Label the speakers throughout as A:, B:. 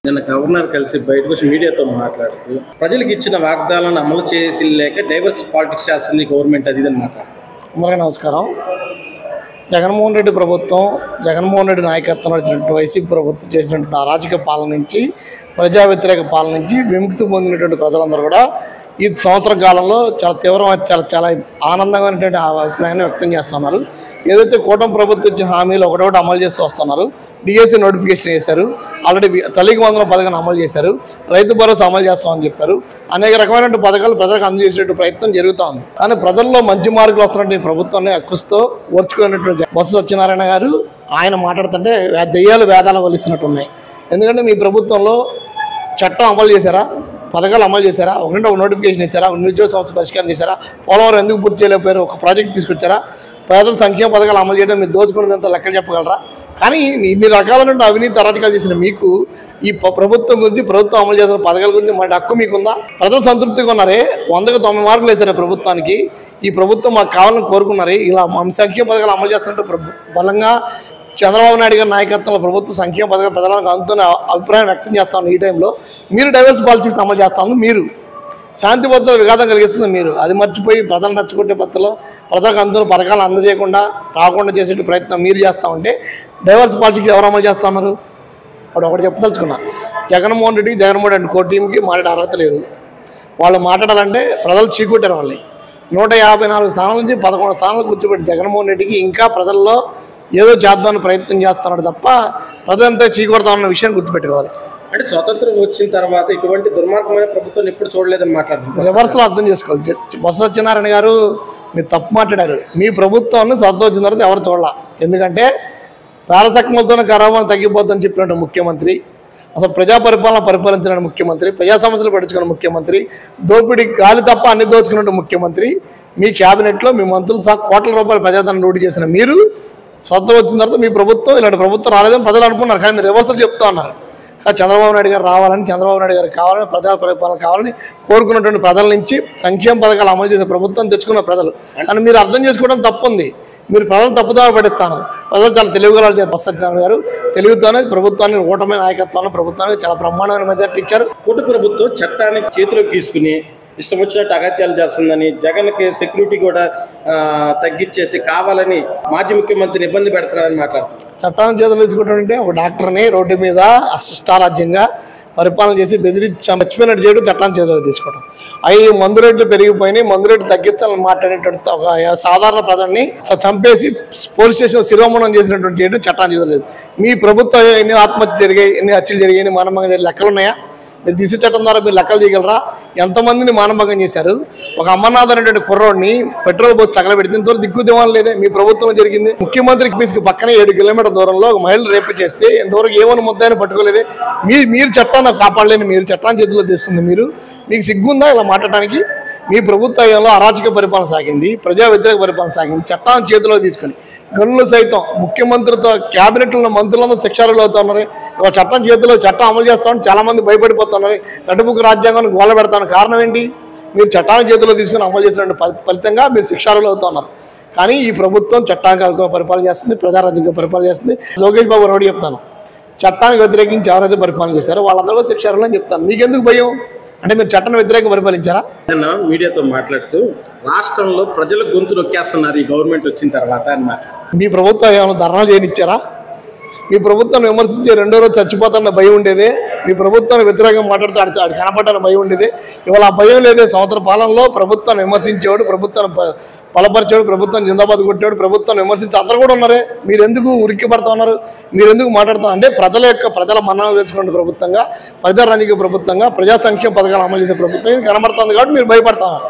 A: నిన్న గవర్నర్ కలిసి బయటకు వచ్చి మీడియాతో మాట్లాడుతూ ప్రజలకు ఇచ్చిన వాగ్దానాలను అమలు చేసి లేక డైవర్స్ పాలిటిక్స్ చేస్తుంది గవర్నమెంట్ అది అని మాట్లాడుతున్నారు.
B: అందరికీ నమస్కారం. జగన్మోహన్ రెడ్డి ప్రభుత్వం, జగన్మోహన్ రెడ్డి నాయకత్వం నడిచినటువంటి వైసీపీ ప్రభుత్వం చేసినటువంటి అరాచక పాలన నుంచి, ప్రజా వ్యతిరేక పాలన నుంచి విముక్తి పొందినటువంటి ప్రజలందరూ కూడా ఈ సంవత్సరం కాలంలో చాలా తీవ్రమైన చాలా ఆనందంగా అభిప్రాయాన్ని వ్యక్తం చేస్తున్నారు. ఏదైతే కూటమి ప్రభుత్వం ఇచ్చిన హామీలు ఒకటొకటి అమలు చేస్తూ వస్తున్నారు. డిఎస్సీ నోటిఫికేషన్ చేశారు, ఆల్రెడీ తల్లికి వందనం పథకాన్ని అమలు చేశారు, రైతు భరోసా అమలు చేస్తామని చెప్పారు. అనేక రకమైన పథకాలు ప్రజలకు అందజేసేటువంటి ప్రయత్నం జరుగుతూ ఉంది. కానీ ప్రజల్లో మంచి మార్కులు వస్తున్నటువంటి ప్రభుత్వాన్ని అక్కుస్తూ ఓర్చుకున్నటువంటి బొత్స సత్యనారాయణ గారు ఆయన మాట్లాడుతుంటే దెయ్యాలు వేదాలు వలిసినట్టు ఉన్నాయి. ఎందుకంటే మీ ప్రభుత్వంలో చట్టం అమలు చేశారా, పథకాలు అమలు చేశారా, ఒక నోటిఫికేషన్ ఇచ్చారా, నిరుద్యోగ సమస్య పరిష్కారం చేశారా, పోలవరం ఎందుకు పూర్తి చేయలేకపోయారు, ఒక ప్రాజెక్ట్ తీసుకొచ్చారా, పేదల సంక్షేమ పథకాలు అమలు చేయడం మీరు దోచుకున్నదంతా లెక్కలు చెప్పగలరా? కానీ ఇన్ని రకాలైన అవినీతి అరాచకాలు చేసిన మీకు ఈ ప్రభుత్వం గురించి, ప్రభుత్వం అమలు చేసిన పథకాల గురించి మన హక్కు మీకుందా? ప్రజలు సంతృప్తిగా ఉన్నారే, 100కు 90 మార్కులు వేశారు ప్రభుత్వానికి. ఈ ప్రభుత్వం మాకు కావాలని కోరుకున్నారే, ఇలా సంక్షేమ పథకాలు అమలు చేస్తున్నట్టు బలంగా చంద్రబాబు నాయుడు గారి నాయకత్వంలో ప్రభుత్వ సంక్షేమ పథకాలు ప్రజలకు అందుతున్న అభిప్రాయం వ్యక్తం చేస్తాను. ఈ టైంలో మీరు డైవర్స్ పాలసీస్ అమలు చేస్తాను, మీరు శాంతి భద్రతల విఘాతం కలిగిస్తుంది, మీరు అది మర్చిపోయి ప్రజలను రెచ్చగొట్టే పద్ధతిలో ప్రజలకు అందుతున్న పథకాలు అందజేయకుండా రాకుండా చేసే ప్రయత్నం మీరు చేస్తూ ఉంటే డైవర్స్ పాలసీకి ఎవరు అమలు చేస్తూ ఉన్నారు? అప్పుడు ఒకటి చెప్పదలుచుకున్నా, జగన్మోహన్ రెడ్డి కో టీంకి మాట్లాడే అర్హత లేదు. వాళ్ళు మాట్లాడాలంటే ప్రజలు చీకొట్టారు. వాళ్ళని 154 స్థానాల నుంచి 11 స్థానాలు కూర్చోబెట్టి జగన్మోహన్ రెడ్డికి ఇంకా ప్రజల్లో ఏదో చేద్దామని ప్రయత్నం చేస్తున్నాడు తప్ప ప్రజలంతా చీకొడతామన్న విషయాన్ని గుర్తుపెట్టుకోవాలి.
A: అంటే స్వతంత్రం వచ్చిన తర్వాత ఇటువంటి దుర్మార్గమైన ప్రభుత్వం ఎప్పుడు చూడలేదని మాట్లాడుతున్నారు.
B: రివర్స్లో అర్థం చేసుకోవాలి. బొత్స సత్యనారాయణ గారు మీరు తప్పు మాట్లాడారు. మీ ప్రభుత్వాన్ని స్వతంత్రం వచ్చిన తర్వాత ఎవరు చూడాల. ఎందుకంటే పారసక్మలతోనే కరోనా తగ్గిపోతుందని చెప్పినట్టు ముఖ్యమంత్రి, అసలు ప్రజా పరిపాలించిన ముఖ్యమంత్రి, ప్రజా సమస్యలు పట్టించుకున్న ముఖ్యమంత్రి, దోపిడీ గాలి తప్ప అన్ని దోచుకున్నట్టు ముఖ్యమంత్రి, మీ క్యాబినెట్లో మీ మంత్రులు కోట్ల రూపాయల ప్రజాధనం లూటీ చేసిన మీరు స్వతంత్రం వచ్చిన తర్వాత మీ ప్రభుత్వం ఇలాంటి ప్రభుత్వం రాలేదని ప్రజలు అనుకున్నారు. కానీ మీరు రివర్సల్ చెప్తా ఉన్నారు. కానీ చంద్రబాబు నాయుడు గారు రావాలని, చంద్రబాబు నాయుడు గారు కావాలని, ప్రజా పరిపాలన కావాలని కోరుకున్నటువంటి ప్రజల నుంచి సంక్షేమ పథకాలు అమలు చేసే ప్రభుత్వం తెచ్చుకున్న ప్రజలు. కానీ మీరు అర్థం చేసుకోవడం తప్పు ఉంది. మీరు ప్రజలు తప్పుదారి పడిస్తాను. ప్రజలు చాలా తెలివిగల బొత్స సత్యనారాయణ గారు తెలివితోనే ప్రభుత్వాన్ని, ఓటమి నాయకత్వాన్ని ప్రభుత్వానికి చాలా బ్రహ్మాండమైన మెజార్టీ ఇచ్చారు.
A: కూటమి ప్రభుత్వం చట్టాన్ని చేతిలోకి తీసుకుని ఇష్టం వచ్చినట్టు అగత్యాలు చేస్తుందని, జగన్కి సెక్యూరిటీ కూడా తగ్గించేసి కావాలని మాజీ ముఖ్యమంత్రిని ఇబ్బంది పెడుతున్నారని మాట్లాడుతున్నారు.
B: చట్టాన్ని చేతులు తీసుకుంటుంటే ఒక డాక్టర్ని రోడ్డు మీద అష్టారాజ్యంగా పరిపాలన చేసి బెదిరించి మర్చిపోయినట్టు చేయడం, చట్టాన్ని చేతులు తీసుకోవడం. అవి మందు రేట్లు పెరిగిపోయినాయి, మందు రేట్లు తగ్గించాలని మాట్లాడేటువంటి ఒక సాధారణ ప్రజల్ని చంపేసి పోలీస్ స్టేషన్ శిరోమణం చేసినటువంటి చేయడం చట్టాన్ని చేతులు లేదు. మీ ప్రభుత్వం ఎన్ని ఆత్మహత్య జరిగాయి, ఎన్ని హత్యలు జరిగాయి, ఎన్ని మానభంగం జరిగాయి లెక్కలు ఉన్నాయా? మీరు తీసే చట్టం ద్వారా మీరు లెక్కలు తీయగలరా? ఎంతమందిని మానభంగం చేశారు? ఒక అమర్నాథ్ అనేటువంటి కుర్రోడిని పెట్రోల్ పోసి తగలబెడితే ఇంతవరకు దిక్కుదేవాలని లేదే. మీ ప్రభుత్వం జరిగింది. ముఖ్యమంత్రి ఆఫీస్కి పక్కనే 7 కిలోమీటర్ల దూరంలో ఒక మహిళ రేపు చేస్తే ఇంతవరకు ఏమని ముద్దాయని పట్టుకోలేదే. మీరు చట్టాన్ని కాపాడలేని మీరు చట్టాన్ని చేతిలో తీసుకుంది. మీకు సిగ్గుందా ఇలా మాట్లాడటానికి? మీ ప్రభుత్వంలో అరాచక పరిపాలన సాగింది, ప్రజా వ్యతిరేక పరిపాలన సాగింది. చట్టాన్ని చేతిలో తీసుకుని గనులు సైతం ముఖ్యమంత్రితో క్యాబినెట్లో మంత్రులందరూ శిక్షార్హులు అవుతున్నారు. ఇవాళ చట్టం చేతిలో చట్టం అమలు చేస్తామని చాలామంది భయపడిపోతున్నారు. రెడ్డిబుక్ రాజ్యాంగాన్ని గోల పెడతాను. కారణం ఏంటి? మీరు చట్టాన్ని చేతిలో తీసుకుని అమలు చేసిన ఫలితంగా మీరు శిక్షార్హులు అవుతున్నారు. కానీ ఈ ప్రభుత్వం చట్టానికి అనుకూల పరిపాలన చేస్తుంది, ప్రజారాజ్యంగా పరిపాలన చేస్తుంది. లోకేష్ బాబు రోడ్డు చెప్తాను, చట్టానికి వ్యతిరేకించి ఎవరైతే పరిపాలన చేశారో వాళ్ళందరూ శిక్షార్హులు అని చెప్తాను. మీకెందుకు భయం? అంటే మీరు చట్టాన్ని వ్యతిరేకంగా పరిపాలించారా?
A: నేను మీడియాతో మాట్లాడుతూ రాష్ట్రంలో ప్రజల గొంతు నొక్కేస్తున్నారు ఈ గవర్నమెంట్ వచ్చిన తర్వాత అన్నమాట.
B: మీ ప్రభుత్వం ఏమైనా ధర్నాలు చేయనిచ్చారా? మీ ప్రభుత్వాన్ని విమర్శించే 2వ రోజు చచ్చిపోతాన్న భయం ఉండేదే. మీ ప్రభుత్వాన్ని వ్యతిరేకంగా మాట్లాడుతూ ఆడు కనపడ్డాన భయం ఉండేది. ఇవాళ ఆ భయం లేదే. సంవత్సర పాలనలో ప్రభుత్వాన్ని విమర్శించేవాడు, ప్రభుత్వాన్ని బలపరిచేవాడు, ప్రభుత్వాన్ని జిందాబాద్ కొట్టేవాడు, ప్రభుత్వాన్ని విమర్శించి అందరూ కూడా ఉన్నారే. మీరు ఎందుకు ఉరికి పడుతూ ఉన్నారు? మీరు ఎందుకు మాట్లాడుతూ అంటే ప్రజల మన్ననలు తెచ్చుకునే ప్రభుత్వంగా, ప్రజారాజ్యంగ ప్రభుత్వంగా, ప్రజా సంక్షేమ పథకాలు అమలు చేసే ప్రభుత్వం ఇది కనబడుతుంది. కాబట్టి మీరు భయపడతారు.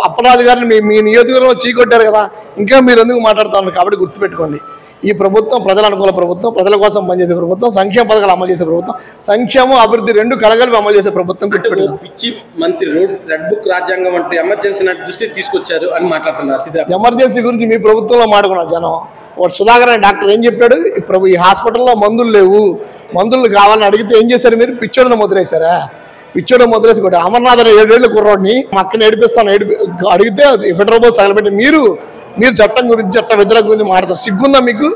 B: అప్పలరాజు గారిని మీ నియోజకవర్గంలో చీకొట్టారు కదా, ఇంకా మీరు ఎందుకు మాట్లాడుతున్నారు? కాబట్టి గుర్తుపెట్టుకోండి, ఈ ప్రభుత్వం ప్రజల అనుకూల ప్రభుత్వం, ప్రజల కోసం పనిచేసే ప్రభుత్వం, సంక్షేమ పథకాలు అమలు చేసే ప్రభుత్వం, సంక్షేమం అభివృద్ధి 2 కలగలిపి అమలు చేసే ప్రభుత్వం.
A: పిచ్చి మంత్రి రెడ్ బుక్ రాజ్యాంగం అంటే ఎమర్జెన్సీ దృష్టికి తీసుకొచ్చారు అని మాట్లాడుతున్నారు.
B: ఎమర్జెన్సీ గురించి మీ ప్రభుత్వంలో మాట్లాడుకున్నారు జనం. వాడు సుధాకర్ అనే డాక్టర్ ఏం చెప్పాడు? ఇప్పుడు ఈ హాస్పిటల్లో మందులు లేవు, మందులు కావాలని అడిగితే ఏం చేశారు? మీరు పిచ్చోడిని ముద్రేశారా? పిచ్చోడు ముద్రేసి కూడా అమర్నాథ్ 7 ఏళ్ల కుర్రోడిని మా అక్కని ఏడిపిస్తాను అడిగితే పెట్రోల్ పోసి తగలబెట్టి మీరు చట్టం గురించి, చట్ట వ్యతిరేక గురించి మాట్లాడతారు. సిగ్గుందా మీకు?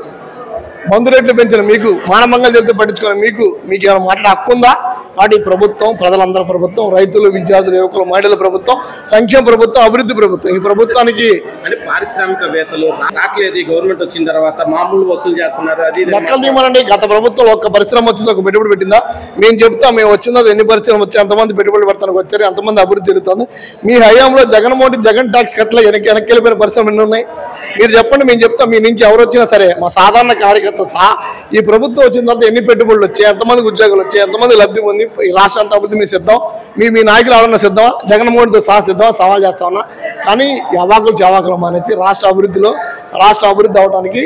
B: మందు రేట్లు పెంచిన మీకు, మానమంగళ జరిగితే పట్టించుకోవాలి మీకు ఏమైనా మాట్లాడే హక్కు ఉందా? కాబట్టి ఈ ప్రభుత్వం ప్రజలందరి ప్రభుత్వం, రైతులు, విద్యార్థులు, యువకులు, మహిళల ప్రభుత్వం, సంక్షేమ ప్రభుత్వం, అభివృద్ధి ప్రభుత్వం. ఈ ప్రభుత్వానికి
A: అంటే పారిశ్రామికవేత్తలు రావట్లేదు, గవర్నమెంట్ వచ్చిన తర్వాత మామూలు వసూలు చేస్తున్నారు. అది
B: లెక్కలు తీయమనండి. గత ప్రభుత్వం ఒక్క పరిశ్రమ వచ్చింది, ఒక పెట్టుబడి పెట్టిందా? మేము చెప్తాం, మేము వచ్చిందో ఎన్ని పరిశ్రమలు వచ్చాయి, ఎంతమంది పెట్టుబడులు పెడతానికి వచ్చారు, ఎంతమంది అభివృద్ధి జరుగుతుంది. మీ హయాంలో జగన్ ట్యాక్స్ కట్టలే వెనక్కి వెళ్ళిపోయిన పరిశ్రమలు ఎన్ని ఉన్నాయి మీరు చెప్పండి, మేము చెప్తాం. మీ నుంచి ఎవరు వచ్చినా సరే, మా సాధారణ కార్యకర్త సహా ఈ ప్రభుత్వం వచ్చిన తర్వాత ఎన్ని పెట్టుబడులు వచ్చాయి, ఎంతమందికి ఉద్యోగాలు వచ్చాయి, ఎంతమంది లబ్ధి ఉంది, ఈ రాష్ట్రాంత అభివృద్ధి మీ సిద్ధం, మీ నాయకులు ఎవరన్నా సిద్ధమా, జగన్మోహన్తో సహా సిద్ధమా, సవాల్ చేస్తా ఉన్నా. కానీ చవాకులు మానేసి రాష్ట్ర అభివృద్ధి అవడానికి,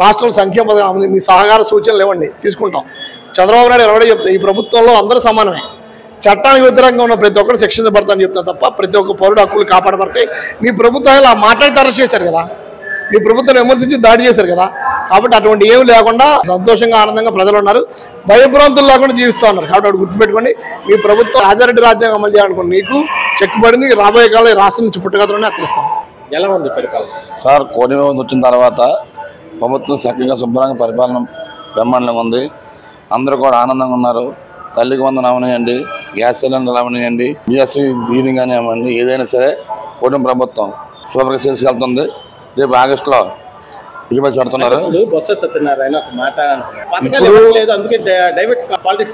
B: రాష్ట్రం సంక్షేమ పథకం మీ సహకార సూచనలు ఇవ్వండి, తీసుకుంటాం. చంద్రబాబు నాయుడు ఎవరో చెప్తా, ఈ ప్రభుత్వంలో అందరూ సమానమే, చట్టానికి వ్యతిరేకంగా ఉన్న ప్రతి ఒక్కరు శిక్షించబడతారని చెప్తా తప్ప ప్రతి ఒక్క పౌరుడు హక్కులు కాపాడబడతాయి. మీ ప్రభుత్వం ఇలా మాట్లాడితే అరెస్ట్ చేశారు కదా, మీ ప్రభుత్వాన్ని విమర్శించి దాడి చేశారు కదా. కాబట్టి అటువంటి ఏమి లేకుండా సంతోషంగా ఆనందంగా ప్రజలు ఉన్నారు, భయభ్రాంతులు లేకుండా జీవిస్తూ ఉన్నారు. కాబట్టి అటు గుర్తుపెట్టుకోండి, మీ ప్రభుత్వం రాజారెడ్డి రాజ్యాంగం అమలు చేయాలనుకుని నీకు చెక్ పడింది. రాబోయే కాలం ఈ రాష్ట్రం నుంచి పుట్టగతలోనే హెచ్చరిస్తాం.
A: ఎలా ఉంది పరిపాలన
C: సార్? కోటి వచ్చిన తర్వాత ప్రభుత్వం చక్కగా శుభ్రంగా పరిపాలన బ్రహ్మాండంగా ఉంది. అందరూ కూడా ఆనందంగా ఉన్నారు. తల్లికి వందనం అవనియండి, గ్యాస్ సిలిండర్లు అవనియండి, బిఎస్సీ దీనింగ్ కానీ అవ్వండి, ఏదైనా సరే కూటమి ప్రభుత్వం సూపర్గా చేసుకెళ్తుంది. రేపు ఆగస్టులో దిగుబడి పెడుతున్నారు.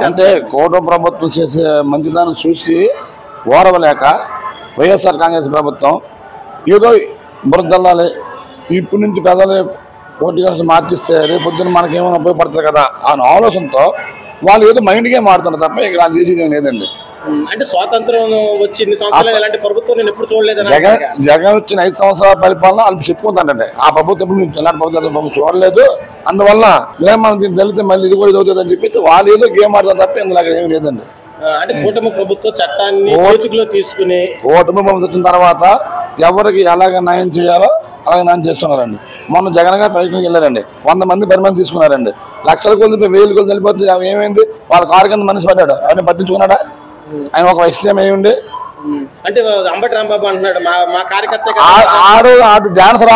C: అంటే కూటమి ప్రభుత్వం చేసే మంచిదాన్ని చూసి ఓరవలేక వైఎస్ఆర్ కాంగ్రెస్ ప్రభుత్వం ఏదో బురదల్లాలి, ఇప్పటి నుంచి పెద్దలు పోటీ కలిసి మార్చిస్తే రేపు పొద్దున్న మనకేమైనా ఉపయోగపడుతుంది కదా అనే ఆలోచనతో వాళ్ళు ఏదో మైండ్ గేమ్ ఆడుతున్నారు తప్ప ఇక్కడ అది చేసేది లేదండి.
A: అంటే స్వాతంత్రం వచ్చి ఇన్ని సంవత్సరాలు ఎలాంటి ప్రభుత్వం నేను ఎప్పుడు చూడలేదు.
C: జగన్ వచ్చిన 5 సంవత్సరాల పరిపాలన వాళ్ళు చెప్పుకుంటానండి. ఆ ప్రభుత్వం ఎలాంటి ప్రభుత్వం చూడలేదు, అందువల్ల మనం తెలితే మళ్ళీ ఇది కూడా ఇది అని చెప్పేసి వాళ్ళు ఏదో గేమ్ ఆడతారు తప్ప ఇందులో అక్కడ ఏమి లేదండి.
A: అంటే కూటమి ప్రభుత్వం చట్టాన్ని చేతిలో తీసుకుని
C: కూటమి ప్రభుత్వం వచ్చిన తర్వాత ఎవరికి ఎలాగ న్యాయం చేయాలో అలాగే న్యాయం చేస్తున్నారండి. మొన్న జగన్ గారు పరీక్షకి వెళ్ళారండి, 100 మంది పరిమాణం తీసుకున్నారండి. లక్షల కొద్ది 1000 కొద్ది వెళ్ళిపోతే ఏమైంది? వాళ్ళ కారు కింద మనిషి పడ్డాడు, ఆయన పట్టించుకున్నాడా? ఆయన ఒక విషయం ఏముంది
A: అంటే అంబటి రాంబాబు అంటున్నాడు మా కార్యకర్త
C: ఆడు డాన్సర్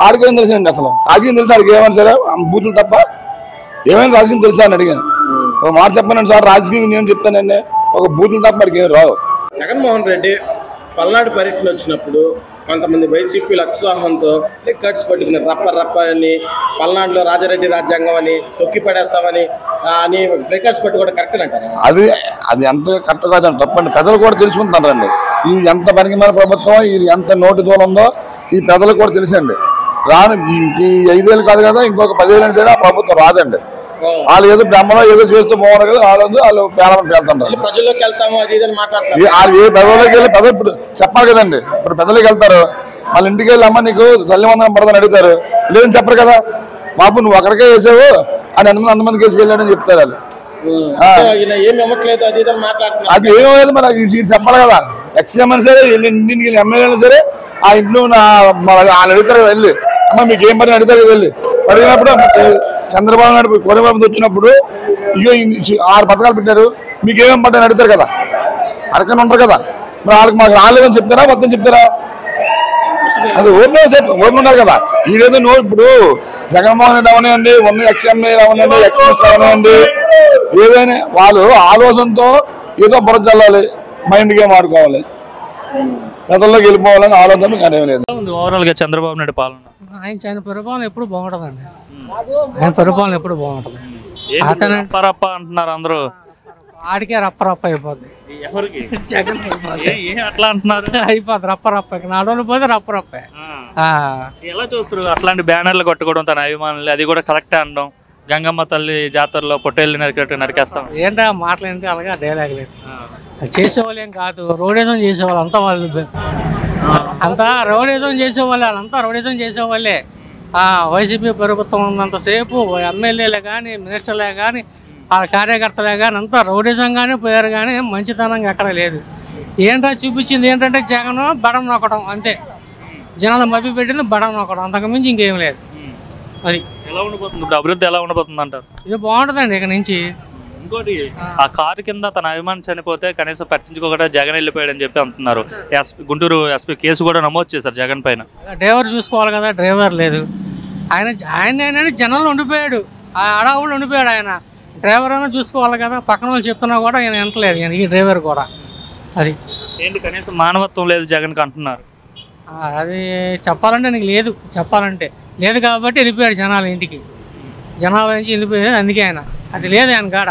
C: ఆడికేం తెలిసిందండి. అసలు రాజకీయం తెలుసు ఆడికి ఏమని సరే బూతులు తప్ప ఏమైనా రాజకీయం తెలుసా అని అడిగాను. ఒక మాట చెప్పానండి సార్, రాజకీయం నేను చెప్తానండి, ఒక బూతులు తప్ప అడిగి ఏం రావు.
A: జగన్మోహన్ రెడ్డి పల్నాడు పర్యటన వచ్చినప్పుడు కొంతమంది వైసీపీ ఉత్సాహంతో రికార్డ్స్ పట్టుకున్నారు. రప్ప అని పల్నాడులో రాజారెడ్డి రాజ్యాంగం అని తొక్కి పడేస్తామని అని రికార్డ్స్ పట్టుకోవడం కరెక్ట్ అంటారు.
C: అది ఎంత కరెక్ట్ కాదండి, తప్పండి. ప్రజలు కూడా తెలుసుకుంటున్నారండి ఈ ఎంత పనికిమాల ప్రభుత్వం, ఇది ఎంత నోటి దూరం ఉందో ఈ ప్రజలకు కూడా తెలుసండి. రాను ఈ 5 ఏళ్ళు కాదు కదా, ఇంకొక 10 ఏళ్ళు సరే ఆ ప్రభుత్వం రాదండి. వాళ్ళు ఏదో బ్రహ్మలో ఏదో చేస్తూ పోవాలి కదా, వాళ్ళు పేలమని వెళ్తుంటారు.
A: ప్రజల్లోకి వెళ్తాము అది ఇది మాట్లాడతారు.
C: ఏ ప్రజల్లోకి వెళ్ళి ఇప్పుడు చెప్పాలి కదండి. ఇప్పుడు ప్రజలకు వెళ్తారు, వాళ్ళ ఇంటికి వెళ్ళి అమ్మ నీకు తల్లి వందనం పడదని అడుగుతారు, లేదని చెప్పరు కదా. బాబు నువ్వు అక్కడికే వేసావు అని అంతమంది కేసుకు వెళ్ళాడని చెప్తారు వాళ్ళు. అది ఏమేది మరి చెప్పాలి కదా. ఎక్స్ఎం అని సరే ఇంటికి ఎమ్మెల్యేలు సరే ఆ ఇంట్లో వాళ్ళు అడుగుతారు కదా వెళ్ళి, అమ్మ మీకు ఏం పని అడుగుతారు కదా వెళ్ళి. అడిగినప్పుడు చంద్రబాబు నాయుడు కోరబాబు వచ్చినప్పుడు ఇగో 6 పథకాలు పెట్టారు, మీకు ఏమేమి పడ్డాయని అడుగుతారు కదా, అడగని ఉంటారు కదా. మరి వాళ్ళకి మాకు రాలేదని చెప్తారా మొత్తం చెప్తారా? అది ఓపెన్ ఉన్నారు కదా. ఈడేదో ఇప్పుడు జగన్మోహన్ రెడ్డి అవనివ్వండి, ఉన్న ఎక్స్ఎంఏ అవనివ్వండి, ఎక్స్ఎంఎస్ అవనివ్వండి, ఏదైనా వాళ్ళు ఆలోచనతో ఏదో బురద చల్లాలి, మైండ్ గేమ్ ఆడుకోవాలి, ప్రజల్లోకి వెళ్ళిపోవాలని ఆలోచన కానీ లేదు.
D: ఓవరాల్ గా చంద్రబాబు నాయుడు పాలన
E: ఆయన పరిపాలన ఎప్పుడు బాగుంటుందండి. ఆయన పరిపాలన ఎప్పుడు బాగుంటుంది.
D: రప్ప అంటున్నారు అందరూ,
E: ఆడికే రప్ప అయిపోద్ది.
D: అట్లా అంటున్నారు,
E: అయిపోద్ది రప్ప. నాడోళ్ళు పోతే రప్ప.
D: ఎలా చూస్తారు అట్లాంటి బ్యానర్లు కొట్టుకోవడం తన అభిమానులు, అది కూడా కరెక్టే అనడం, గంగమ్మ తల్లి జాతరలో పొట్టేళ్ళు నరికేస్తాం
E: ఏంటో మాటలేంటి అలాగా డైలాగ్ లేదు. చేసేవాళ్ళు ఏం కాదు, రౌడీజం చేసేవాళ్ళు అంతా వాళ్ళు, అంతా రౌడీజం చేసేవాళ్ళే, వాళ్ళంతా రౌడీజం చేసేవాళ్ళే. వైసీపీ ప్రభుత్వం ఉన్నంతసేపు ఎమ్మెల్యేలే కానీ మినిస్టర్లే కానీ వాళ్ళ కార్యకర్తలే కానీ అంతా రౌడీజం కానీ పోయారు కానీ మంచితనంగా ఎక్కడ లేదు. ఏంటో చూపించింది ఏంటంటే జగన్ బడం నొక్కడం అంతే, జనాలు మభ్య పెట్టిన బడం నొక్కడం, అంతకుమించి ఇంకేం లేదు. అది
D: ఎలా ఉండిపోతుంది ఇప్పుడు అభివృద్ధి ఎలా ఉండబోతుంది అంటారు?
E: ఇది బాగుంటుందండి ఇక నుంచి.
D: ఇంకోటి ఆ కారు కింద తన అభిమాని చనిపోతే కనీసం పట్టించుకోకుండా జగన్ వెళ్ళిపోయాడని చెప్పి అంటున్నారు. గుంటూరు ఎస్పీ కేసు కూడా నమోదు చేశారు జగన్ పైన.
E: డ్రైవర్ చూసుకోవాలి కదా, డ్రైవర్ లేదు. ఆయన జనాల్లో ఉండిపోయాడు, ఆ అడవులు ఉండిపోయాడు. ఆయన డ్రైవర్ అయినా చూసుకోవాలి కదా, పక్కన వాళ్ళు చెప్తున్నా కూడా ఈయన వింటలేదు, ఈయన ఈ డ్రైవర్ కూడా. అది
D: ఏంటి కనీసం మానవత్వం లేదు జగన్కి అంటున్నారు.
E: అది చెప్పాలంటే నీకు లేదు, చెప్పాలంటే లేదు కాబట్టి వెళ్ళిపోయాడు జనాల ఇంటికి, జనాల నుంచి వెళ్ళిపోయాడు. అందుకే ఆయన అది లేదు ఆయన కాడ.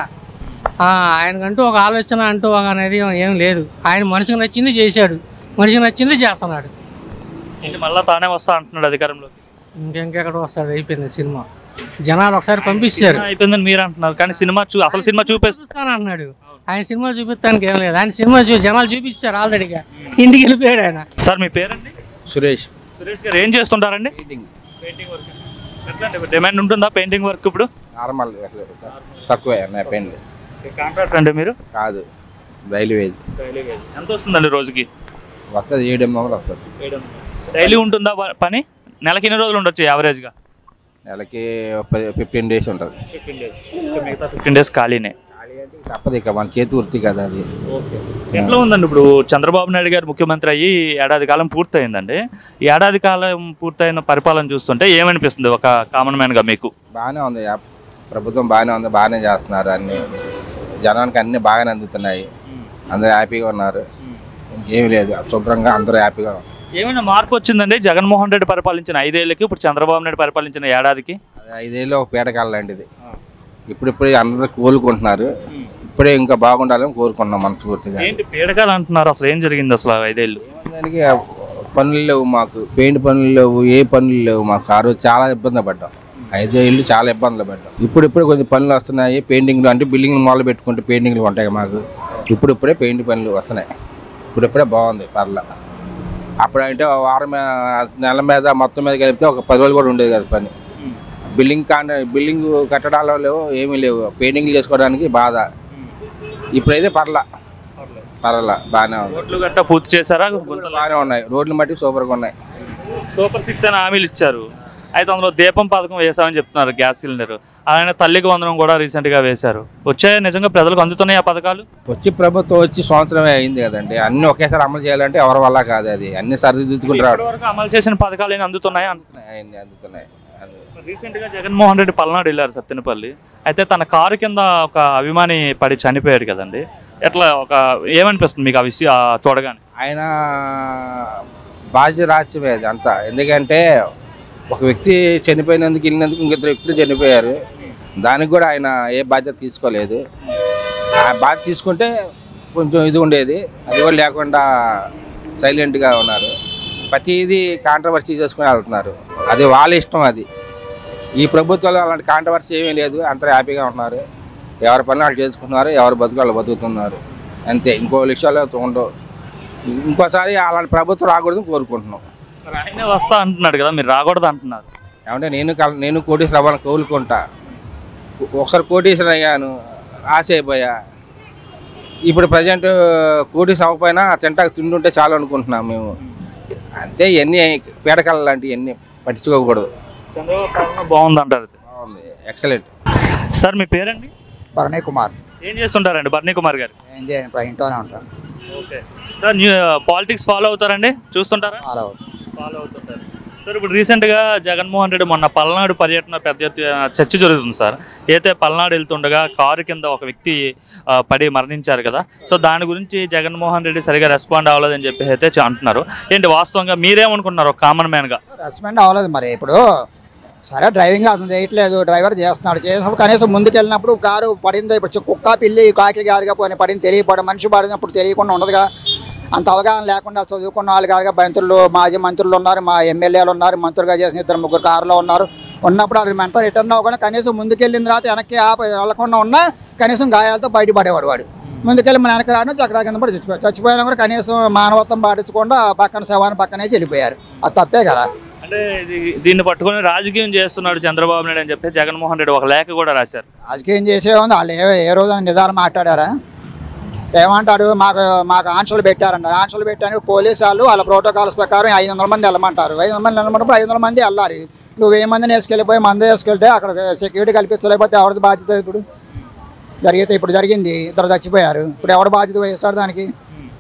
E: ఆయనకంటూ ఒక ఆలోచన అంటూ ఒక అనేది ఏం లేదు. ఆయన మనిషికి నచ్చింది చేశాడు, మనిషికి నచ్చింది చేస్తున్నాడు.
D: ఏంటి మళ్ళీ తానే వస్తా అంటున్నాడు అధికారంలోకి?
E: ఇంకెక్కడ వస్తాడు, అయిపోయింది సినిమా. జనాలు ఒకసారి పంపించారు,
D: అయిపోయిందని మీరు అంటున్నారు, కానీ సినిమా అసలు సినిమా చూపిస్తాను
E: అంటున్నాడు. ఆయన సినిమా చూపిస్తానికి ఏం లేదు, ఆయన సినిమా జనాలు చూపించారు ఆల్రెడీగా, ఇంటికి వెళ్ళిపోయాడు ఆయన.
D: సార్ మీ పేరండి?
F: సురేష్.
D: సురేష్ గారు ఏం చేస్తుంటారండి? Painting work. ఎట్లా డిమాండ్ ఉంటుందా పెయింటింగ్ వర్క్ ఇప్పుడు?
F: నార్మల్ తక్కువే పెయింట్.
D: కాంట్రాక్ట్ అండి మీరు?
F: కాదు, డైలీ వేజ్.
D: ఎంత వస్తుందండి రోజుకి?
F: వస్తుంది 700 వస్తుంది.
D: డైలీ ఉంటుందా పని? నెలకి ఎన్ని రోజులు ఉండొచ్చు యావరేజ్గా?
F: నెలకి 15 days ఉంటుంది.
D: 15 days ఖాళీనే.
F: తప్పదు, ఇక మన చేతి వృత్తి కదా అది.
D: ఎట్లా ఉందండి ఇప్పుడు చంద్రబాబు నాయుడు గారు ముఖ్యమంత్రి అయ్యి ఏడాది కాలం పూర్తయిందండి. ఈ ఏడాది కాలం పూర్తయిన పరిపాలన చూస్తుంటే ఏమనిపిస్తుంది ఒక కామన్ మ్యాన్గా మీకు?
F: బాగానే ఉంది, ప్రభుత్వం బాగానే ఉంది, బాగానే చేస్తున్నారు. అన్ని జనానికి అన్ని బాగానే అందుతున్నాయి, అందరూ హ్యాపీగా ఉన్నారు. ఇంకేమీ లేదు, శుభ్రంగా అందరూ హ్యాపీగా ఉన్నారు.
D: ఏమైనా మార్పు వచ్చిందండి జగన్మోహన్ రెడ్డి పరిపాలించిన 5 ఏళ్ళకి ఇప్పుడు చంద్రబాబు నాయుడు పరిపాలించిన ఏడాదికి?
F: 5 ఏళ్ళు ఒక పీడకాల లాంటిది. ఇప్పుడిప్పుడే అందరూ కోలుకుంటున్నారు, ఇప్పుడే ఇంకా బాగుండాలని కోరుకుంటున్నాం మనస్ఫూర్తిగా.
D: ఏంటి పీడకాలు అంటున్నారు, అసలు ఏం జరిగింది అసలు 5 ఏళ్ళు?
F: దానికి పనులు లేవు మాకు, పెయింట్ పనులు లేవు, ఏ పనులు లేవు మాకు. ఆ రోజు చాలా ఇబ్బంది పడ్డాం, 5 ఏళ్ళు చాలా ఇబ్బందులు పడ్డాం. ఇప్పుడిప్పుడే కొంచెం పనులు వస్తున్నాయి, పెయింటింగ్లు అంటే బిల్డింగ్లు మొదలు పెట్టుకుంటే పెయింటింగ్లు ఉంటాయి మాకు. ఇప్పుడిప్పుడే పెయింట్ పనులు వస్తున్నాయి, ఇప్పుడిప్పుడే బాగుంది పర్ల. అప్పుడంటే వారం నెల మీద మొత్తం మీద కలిపితే ఒక 10 రోజులు కూడా ఉండేది కదా పని. బిల్డింగ్ కట్టడాలు లేవు, ఏమీ లేవు, పెయింటింగ్లు చేసుకోవడానికి బాధ. ఇప్పుడైతే పర్లా బాగానే ఉంది.
D: రోడ్లు గట్ట పూర్తి చేశారా?
F: బాగానే ఉన్నాయి, రోడ్లు మట్టి సూపర్గా ఉన్నాయి.
D: సూపర్ 6 అని హామీలు ఇచ్చారు, అయితే అందులో దీపం పథకం వేసామని చెప్తున్నారు, గ్యాస్ సిలిండర్. అలానే తల్లికి వందనం కూడా రీసెంట్గా వేశారు. వచ్చాయి నిజంగా ప్రజలకు అందుతున్నాయి ఆ పథకాలు?
F: వచ్చి ప్రభుత్వం వచ్చి సంవత్సరమే అయింది కదండి, అన్ని ఒకేసారి అమలు చేయాలంటే ఎవరి వల్ల కాదు, అది అన్ని సరిదిద్దుకుంటారు.
D: అమలు చేసిన పథకాలు ఏమి అందుతున్నాయి?
F: అందుతున్నాయి.
D: రీసెంట్గా జగన్మోహన్ రెడ్డి పల్నాడు వెళ్ళారు, సత్తెనపల్లి. అయితే తన కారు కింద ఒక అభిమాని పడి చనిపోయాడు కదండి, ఎట్లా ఏమనిపిస్తుంది మీకు ఆ విషయం చూడగానే?
F: ఆయన బాధ్యత రాజ్యమే అది అంతా. ఎందుకంటే ఒక వ్యక్తి చనిపోయినందుకు వెళ్ళినందుకు ఇంకిద్దరు వ్యక్తులు చనిపోయారు, దానికి కూడా ఆయన ఏ బాధ్యత తీసుకోలేదు. ఆ బాధ్యత తీసుకుంటే కొంచెం ఇది ఉండేది, అది కూడా లేకుండా సైలెంట్గా ఉన్నారు. ప్రతిదీ కాంట్రవర్సీ చేసుకుని వెళ్తున్నారు, అది వాళ్ళ ఇష్టం. అది ఈ ప్రభుత్వంలో అలాంటి కాంట్రవర్సీ ఏమీ లేదు, అందరూ హ్యాపీగా ఉన్నారు, ఎవరి పనులు వాళ్ళు చేసుకుంటున్నారు, ఎవరి బతుకు వాళ్ళు బతుకుతున్నారు అంతే. ఇంకో విషయాలు ఉండవు. ఇంకోసారి అలాంటి ప్రభుత్వం రాకూడదని కోరుకుంటున్నాం.
D: ఆయనే వస్తా అంటున్నాడు కదా, మీరు రాకూడదు అంటున్నారు.
F: ఏమంటే నేను కోటీశ్వర అవ్వాలని కోలుకుంటా. ఒకసారి కోటీశ్వర అయ్యాను, ఆశ అయిపోయా. ఇప్పుడు ప్రజెంట్ కోటీశ్వర అవ్వకపోయినా తింటాకు తింటుంటే చాలు అనుకుంటున్నాం మేము అంతే. ఇవన్నీ పీడకల లాంటివి ఇవన్నీ పట్టించుకోకూడదు.
D: చంద్రబాబు బాగుంది అంటారు?
F: బాగుంది, ఎక్సలెంట్.
D: సార్ మీ పేరండి?
G: భరణి కుమార్.
D: ఏం చేస్తుంటారండి భరణి కుమార్ గారు?
G: ఏం చేయను, ఇంట్లోనే ఉంటాను.
D: ఓకే సార్, పాలిటిక్స్ ఫాలో అవుతారండి, చూస్తుంటారా? ఫాలో అవుతుంటారు సార్. ఇప్పుడు రీసెంట్గా జగన్మోహన్ రెడ్డి మొన్న పల్నాడు పర్యటన పెద్ద ఎత్తున చర్చ జరుగుతుంది సార్. అయితే పల్నాడు వెళ్తుండగా కారు కింద ఒక వ్యక్తి పడి మరణించారు కదా, సో దాని గురించి జగన్మోహన్ రెడ్డి సరిగా రెస్పాండ్ అవ్వలేదని చెప్పి అయితే అంటున్నారు. ఏంటి వాస్తవంగా మీరేమనుకుంటున్నారు కామన్ మ్యాన్గా?
G: రెస్పాండ్ అవ్వలేదు మరి. ఇప్పుడు సరే డ్రైవింగ్ అతను చేయట్లేదు, డ్రైవర్ చేసినప్పుడు కనీసం ముందుకు వెళ్ళినప్పుడు కారు పడిందో, ఇప్పుడు కుక్క పిల్లి కాకి గారిగా పడింది తెలియపడం, మనిషి పడినప్పుడు తెలియకుండా ఉండదుగా. అంత అవగాహన లేకుండా చదువుకున్న వాళ్ళు కాదుగా. మంత్రులు, మాజీ మంత్రులు ఉన్నారు, మా ఎమ్మెల్యేలు ఉన్నారు, మంత్రులుగా చేసిన 2-3 కారులో ఉన్నారు. ఉన్నప్పుడు అది మెంటల్ రిటర్న్ అవ్వకుండా కనీసం ముందుకెళ్ళిన తర్వాత వెనక్కి వెళ్ళకుండా ఉన్నా కనీసం గాయాలతో బయటపడేవాడు వాడు. ముందుకెళ్ళి మన వెనక రాను చక్రా కింద పడి చచ్చిపోయినా కూడా కనీసం మానవత్వం పాటించకుండా పక్కన శవాన్ని పక్కనేసి వెళ్ళిపోయారు. అది తప్పే కదా.
D: అంటే దీన్ని పట్టుకొని రాజకీయం చేస్తున్నాడు చంద్రబాబు నాయుడు అని చెప్పి జగన్మోహన్ రెడ్డి ఒక లేఖ కూడా రాశారు.
G: రాజకీయం చేసేవాళ్ళు వాళ్ళు ఏ రోజు నిజాలు మాట్లాడారా? ఏమంటాడు, మాకు ఆంక్షలు పెట్టారంట. ఆంక్షలు పెట్టడానికి పోలీసు వాళ్ళు వాళ్ళ ప్రోటోకాల్స్ ప్రకారం 500 మంది వెళ్ళమంటారు. 500 మంది వెళ్ళమంటే 500 మంది వెళ్ళాలి. నువ్వు 1000 మందిని వేసుకెళ్ళిపోయి మంది వేసుకెళ్తే అక్కడ సెక్యూరిటీ కల్పించలేకపోతే ఎవరిది బాధ్యత? ఇప్పుడు జరిగింది, 2 చచ్చిపోయారు. ఇప్పుడు ఎవరు బాధ్యత వహిస్తాడు దానికి?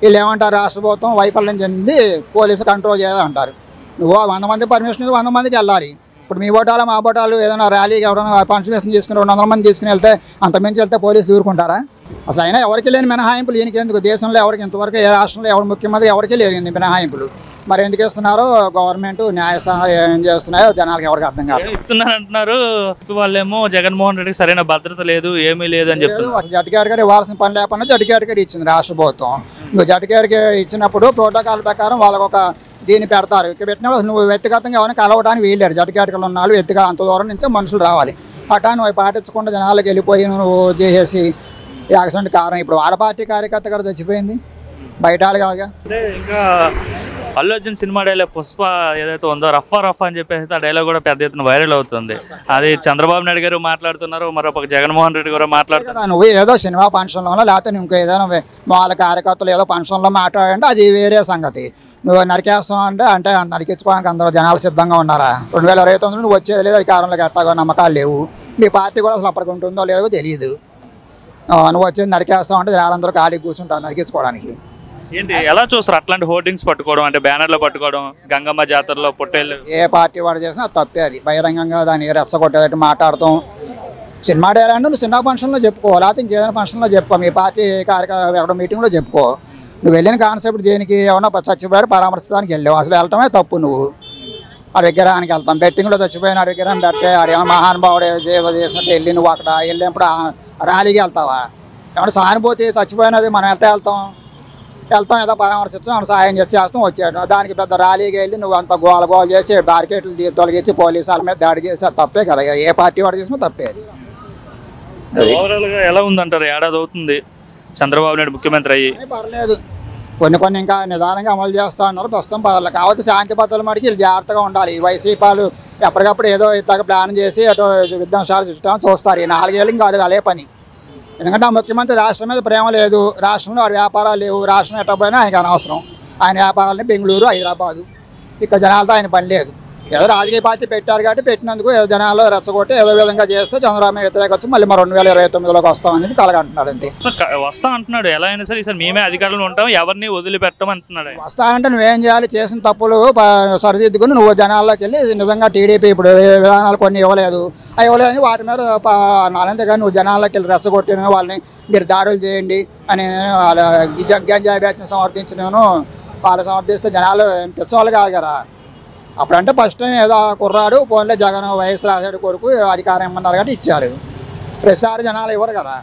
G: వీళ్ళు ఏమంటారు, రాష్ట్ర ప్రభుత్వం వైఫల్యం చెంది పోలీసు కంట్రోల్ చేయాలంటారు. నువ్వు 100 మంది పర్మిషన్ 100 మందికి వెళ్ళాలి. ఇప్పుడు మీ ఓటాలు మా ఓటాలు ఏదైనా ర్యాలీకి ఎవరైనా కాన్స్టిట్యూషన్ తీసుకుని 200 మంది తీసుకుని వెళ్తే అంతమించి వెళ్తే పోలీసులు ఊరుకుంటారా? అసలు అయినా ఎవరికి లేని మినహాయింపులు ఈయనకి ఎందుకు? దేశంలో ఎవరికి ఇంతవరకు ఏ రాష్ట్రంలో ఎవరు ముఖ్యమంత్రి ఎవరికి లేని మినహాయింపులు మరి ఎందుకు ఇస్తున్నారు? గవర్నమెంట్ న్యాయస్థానాలు ఏం చేస్తున్నాయో జనాలకు ఎవరికి అర్థం కాదు.
D: ఇస్తున్నారు అంటున్నారు వాళ్ళేమో జగన్మోహన్ రెడ్డికి సరైన భద్రత లేదు, ఏమీ లేదు అని చెప్తున్నారు.
G: జడ్జి కేటగిరీ ఇవ్వాల్సిన పని లేకుండా జడ్జి కేటగిరీ ఇచ్చింది రాష్ట్ర ప్రభుత్వం. నువ్వు జడ్జి కేటగిరీ ఇచ్చినప్పుడు ప్రోటోకాల్ ప్రకారం వాళ్ళకు ఒక దీన్ని పెడతారు. ఇక్కడ పెట్టినప్పుడు నువ్వు వ్యక్తిగతంగా ఎవరైనా కలవడానికి వీల్లేరు. జడ్జి కేటగిరీలో ఉన్న వాళ్ళు వ్యక్తిగా అంత దూరం నుంచే మనుషులు రావాలి. అట్టా నువ్వు పాటించకుండా జనాలకు వెళ్ళిపోయి నువ్వు చేసేసి యాక్సిడెంట్ కారణం ఇప్పుడు ఆడ పార్టీ కార్యకర్త గారు చచ్చిపోయింది, బయట కాదుగా.
D: ఇంకా అల్లు అర్జున్ సినిమా డైలాగ్ పుష్ప ఏదైతే ఉందో రఫా రఫా అని చెప్పేసి ఆ డైలాగ్ కూడా పెద్ద ఎత్తున వైరల్ అవుతుంది. అది చంద్రబాబు నాయుడు గారు మాట్లాడుతున్నారు, మరొక జగన్మోహన్ రెడ్డి గారు మాట్లాడుతున్నారు.
G: నువ్వు ఏదో సినిమా ఫంక్షన్లోనో లేకపోతే ఇంకో ఏదైనా వాళ్ళ కార్యకర్తలు ఏదో ఫంక్షన్లో మాట్లాడంటే అది వేరే సంగతి. నువ్వు నరికేస్తావు అంటే నరికించుకోవడానికి అందరూ జనాలు సిద్ధంగా ఉన్నారా? 2029 నువ్వు వచ్చేది లేదు, అధికారంలోకి ఎట్టాగో నమ్మకాలు లేవు. మీ పార్టీ కూడా అసలు అప్పటికి ఉంటుందో లేదో తెలియదు. నువ్వు వచ్చేది నరికేస్తావు అంటే జనాలందరూ ఖాళీ కూర్చుంటారు నరికించుకోవడానికి.
D: ఏంటి ఎలా చూస్తారు అట్లాంటి హోర్డింగ్స్ పట్టుకోవడం, అంటే బ్యానర్లు పట్టుకోవడం, గంగమ్మ జాతరలో పొట్టేళ్ళు?
G: ఏ పార్టీ వాడు చేసినా తప్పే. అది బహిరంగంగా దాన్ని రెచ్చగొట్టేటట్టు మాట్లాడతాం. సినిమా డైలాగ్ నువ్వు సినిమా ఫంక్షన్లో చెప్పుకో, లేకపోతే ఇంకేదైనా ఫంక్షన్లో చెప్పుకో, మీ పార్టీ కార్యక్రమం ఎక్కడ మీటింగ్లో చెప్పుకో. నువ్వు వెళ్ళిన కాన్సెప్ట్ దేనికి? ఏమన్నా చచ్చిపోయాడు పరామర్శించడానికి వెళ్ళావు, అసలు వెళ్ళటమే తప్పు. నువ్వు ఆ విగ్రహానికి వెళ్తాం, బెట్టింగ్లో చచ్చిపోయిన విగ్రహం పెట్టే ఆడేమో మహానుభావుడు చేసినట్టు వెళ్ళి నువ్వు అక్కడ వెళ్ళినప్పుడు ర్యాలీకి వెళ్తావా? ఏమన్నా సానుభూతి చచ్చిపోయినది మనం వెళ్తాం ఏదో పరామర్శించాం, సాయం చేస్తాం వచ్చాడు. దానికి పెద్ద ర్యాలీకి వెళ్ళి నువ్వు అంత గోల చేసి బార్కెట్లు తొలగించి పోలీసుల మీద దాడి చేసి అది తప్పే కదా. ఏ పార్టీ వాడు చేసినా తప్పే. అది
D: ఓవరాల్గా ఎలా ఉందంటారు? ఏడాది అవుతుంది చంద్రబాబు నాయుడు ముఖ్యమంత్రి అయ్యి.
G: పర్లేదు, కొన్ని ఇంకా నిదానంగా అమలు చేస్తూ ఉన్నారు. ప్రస్తుతం పర్లేదు. కాకపోతే శాంతి భద్రతల మటుకు వీళ్ళు జాగ్రత్తగా ఉండాలి. ఈ వైసీపీ వాళ్ళు ఎప్పటికప్పుడు ఏదో ఇతర ప్లాన్ చేసి అటు విధ్వంసాలు చుట్టాలని చూస్తారు. ఈ 4 ఏళ్ళు ఇంకా అదే పని. ఎందుకంటే ఆ ముఖ్యమంత్రి రాష్ట్రం మీద ప్రేమ లేదు, రాష్ట్రంలో వాడి వ్యాపారాలు లేవు, రాష్ట్రం ఎట్ట పోయినా ఆయనకు అనవసరం. ఆయన వ్యాపారాలని బెంగళూరు, హైదరాబాదు, ఇక్కడ జనాలతో ఆయన పని లేదు. ఏదో రాజకీయ పార్టీ పెట్టారు కాబట్టి పెట్టినందుకు ఏదో జనాలు రెచ్చగొట్టి ఏదో విధంగా చేస్తే చంద్రబాబు వ్యతిరేక వచ్చి మళ్ళీ 2029లోకి వస్తామని కలగంటున్నాడు. అంతే
D: వస్తా అంటున్నాడు. ఎలా అయినా సరే ఈసారి మేమే అధికారంలో ఉంటాం, ఎవరిని వదిలిపెట్టం అంటున్నాడు.
G: వస్తానంటే నువ్వేం చేయాలి? చేసిన తప్పులు సరిదిద్దుకుని నువ్వు జనాల్లోకి వెళ్ళి నిజంగా టీడీపీ ఇప్పుడు విధానాలు కొన్ని ఇవ్వలేదు, అవి ఇవ్వలేదని వాటి మీద అంతేగాని నువ్వు జనాల్లోకి వెళ్ళి రెచ్చగొట్టిన వాళ్ళని మీరు దాడులు చేయండి అని గంజాయి బ్యాచ్ని సమర్థించినాను. వాళ్ళు సమర్థిస్తే జనాలు పిచ్చోళ్ళు కాదు కదా. అప్పుడంటే ఫస్ట్ టైం ఏదో కుర్రాడు ఫోన్లో జగన్ వయసు రాశాడు కొరకు అధికారం ఇమ్మన్నారు కాబట్టి ఇచ్చారు. ప్రతిసారి జనాలు ఇవ్వరు కదా.